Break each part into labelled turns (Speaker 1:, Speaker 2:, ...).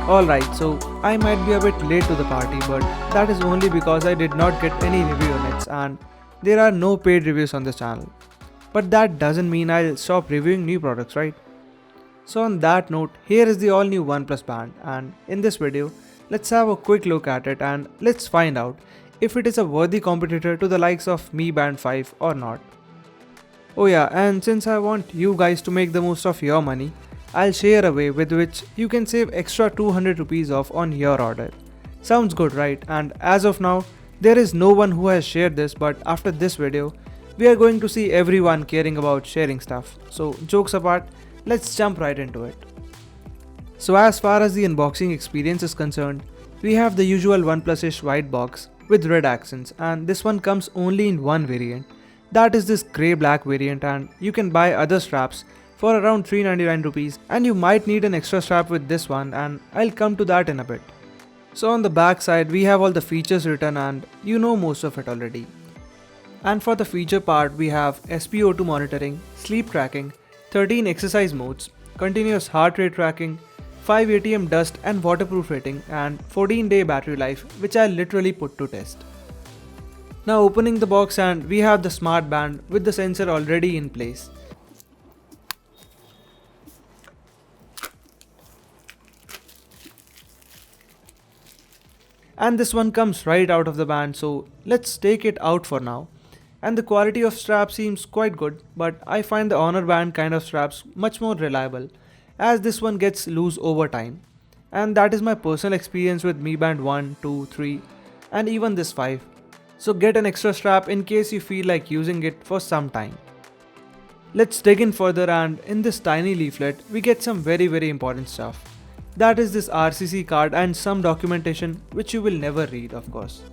Speaker 1: Alright, so I might be a bit late to the party, but that is only because I did not get any review on it and there are no paid reviews on this channel. But that doesn't mean I'll stop reviewing new products, right? So on that note, here is the all new OnePlus Band, and in this video, let's have a quick look at it and let's find out if it is a worthy competitor to the likes of Mi Band 5 or not. Oh yeah, and since I want you guys to make the most of your money, I'll share a way with which you can save extra 200 rupees off on your order. Sounds good, right? And as of now, there is no one who has shared this, but after this video, we are going to see everyone caring about sharing stuff. So jokes apart, let's jump right into it. So as far as the unboxing experience is concerned, we have the usual OnePlus-ish white box with red accents, and this one comes only in one variant. That is this grey black variant, and you can buy other straps for around 399 rupees, and you might need an extra strap with this one, and I'll come to that in a bit. So on the back side we have all the features written and you know most of it already. And for the feature part we have SpO2 monitoring, sleep tracking, 13 exercise modes, continuous heart rate tracking, 5 ATM dust and waterproof rating, and 14-day battery life, which I literally put to test. Now opening the box, and we have the smart band with the sensor already in place. And this one comes right out of the band, so let's take it out for now. And the quality of strap seems quite good, but I find the Honor band kind of straps much more reliable, as this one gets loose over time. And that is my personal experience with Mi Band 1, 2, 3 and even this 5. So get an extra strap in case you feel like using it for some time. Let's dig in further, and in this tiny leaflet we get some very important stuff. That is this RCC card and some documentation which you will never read, of course.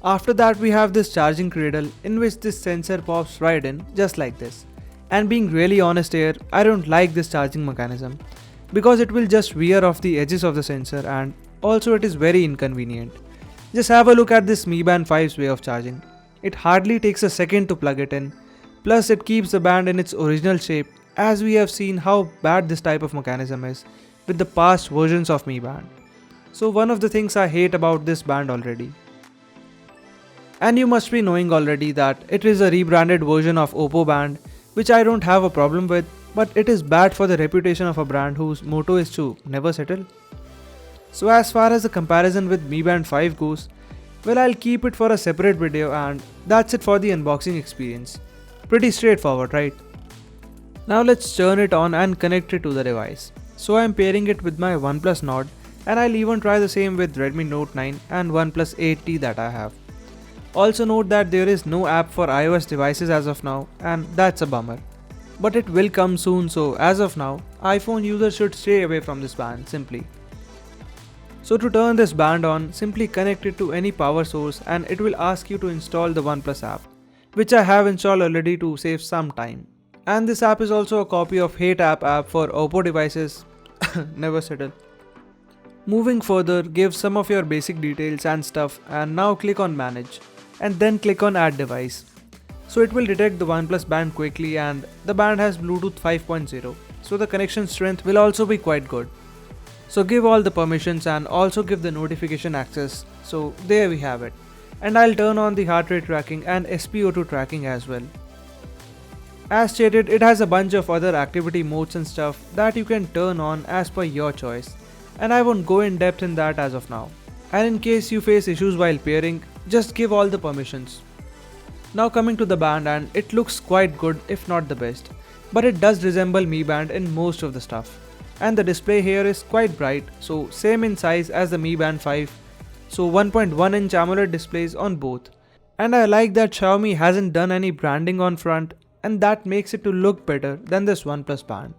Speaker 1: After that we have this charging cradle in which this sensor pops right in just like this. And being really honest here, I don't like this charging mechanism because it will just wear off the edges of the sensor, and also it is very inconvenient. Just have a look at this Mi Band 5's way of charging. It hardly takes a second to plug it in, plus it keeps the band in its original shape, as we have seen how bad this type of mechanism is with the past versions of Mi Band. So one of the things I hate about this band already. And you must be knowing already that it is a rebranded version of Oppo band, which I don't have a problem with, but it is bad for the reputation of a brand whose motto is to never settle. So as far as the comparison with Mi Band 5 goes, well, I'll keep it for a separate video, and that's it for the unboxing experience. Pretty straightforward, right? Now let's turn it on and connect it to the device. So I'm pairing it with my OnePlus Nord, and I'll even try the same with Redmi Note 9 and OnePlus 8T that I have. Also note that there is no app for iOS devices as of now, and that's a bummer. But it will come soon, so as of now, iPhone users should stay away from this band simply. So to turn this band on, simply connect it to any power source and it will ask you to install the OnePlus app, which I have installed already to save some time. And this app is also a copy of Hate app for Oppo devices. Never settle. Moving further, give some of your basic details and stuff, and now click on manage and then click on add device. So it will detect the OnePlus band quickly, and the band has Bluetooth 5.0, so the connection strength will also be quite good. So give all the permissions and also give the notification access. So there we have it. And I'll turn on the heart rate tracking and SpO2 tracking as well. As stated, it has a bunch of other activity modes and stuff that you can turn on as per your choice, and I won't go in depth in that as of now. And in case you face issues while pairing, just give all the permissions. Now coming to the band, and it looks quite good if not the best, but it does resemble Mi Band in most of the stuff. And the display here is quite bright, so same in size as the Mi Band 5, so 1.1 inch AMOLED displays on both. And I like that Xiaomi hasn't done any branding on front, and that makes it to look better than this OnePlus band.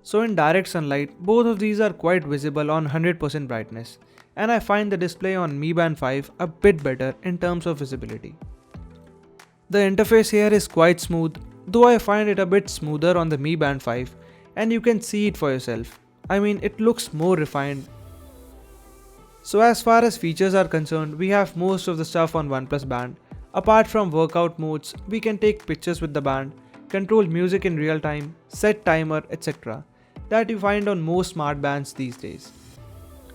Speaker 1: So in direct sunlight, both of these are quite visible on 100% brightness, and I find the display on Mi Band 5 a bit better in terms of visibility. The interface here is quite smooth, though I find it a bit smoother on the Mi Band 5, and you can see it for yourself. I mean, it looks more refined. So as far as features are concerned, we have most of the stuff on OnePlus band. Apart from workout modes, we can take pictures with the band, control music in real time, set timer, etc. that you find on most smart bands these days.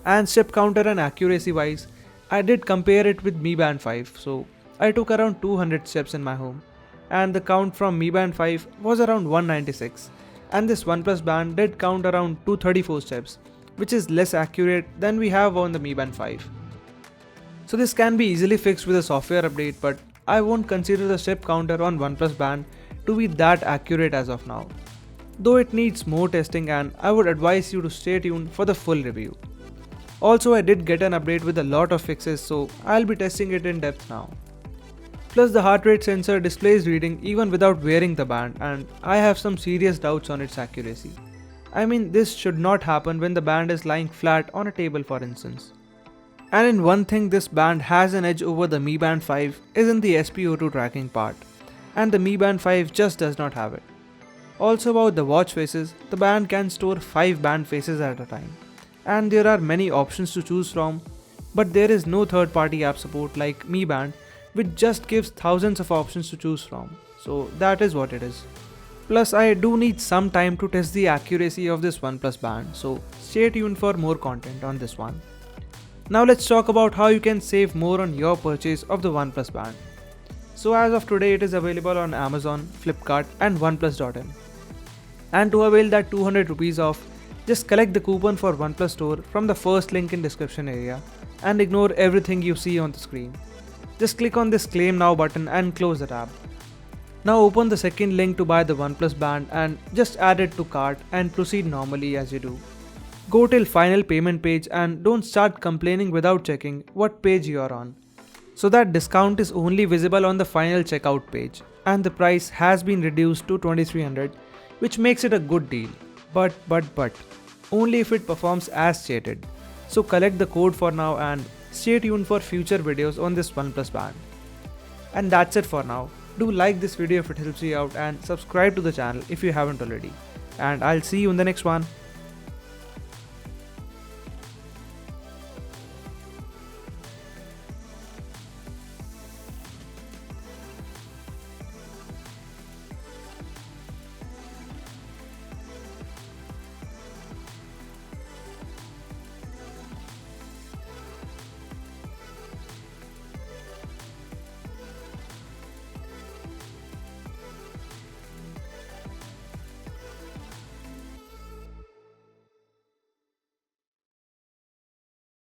Speaker 1: And step counter and accuracy wise, I did compare it with Mi Band 5, so I took around 200 steps in my home, and the count from Mi Band 5 was around 196, and this OnePlus band did count around 234 steps, which is less accurate than we have on the Mi Band 5. So this can be easily fixed with a software update, but I won't consider the step counter on OnePlus band to be that accurate as of now, though it needs more testing and I would advise you to stay tuned for the full review. Also, I did get an update with a lot of fixes, so I'll be testing it in depth now. Plus, the heart rate sensor displays reading even without wearing the band, and I have some serious doubts on its accuracy. I mean, this should not happen when the band is lying flat on a table, for instance. And in one thing this band has an edge over the Mi Band 5 is in the SpO2 tracking part, and the Mi Band 5 just does not have it. Also about the watch faces, the band can store 5 band faces at a time, and there are many options to choose from, but there is no third party app support like Mi Band, which just gives thousands of options to choose from, so that is what it is. Plus, I do need some time to test the accuracy of this OnePlus band, so stay tuned for more content on this one. Now let's talk about how you can save more on your purchase of the OnePlus band. So as of today it is available on Amazon, Flipkart and OnePlus.in. And to avail that 200 rupees off, just collect the coupon for OnePlus store from the first link in description area and ignore everything you see on the screen. Just click on this claim now button and close the tab. Now open the second link to buy the OnePlus band and just add it to cart and proceed normally as you do. Go till final payment page and don't start complaining without checking what page you are on. So that discount is only visible on the final checkout page and the price has been reduced to 2300, which makes it a good deal. But only if it performs as stated. So collect the code for now and stay tuned for future videos on this OnePlus band. And that's it for now. Do like this video if it helps you out and subscribe to the channel if you haven't already. And I'll see you in the next one.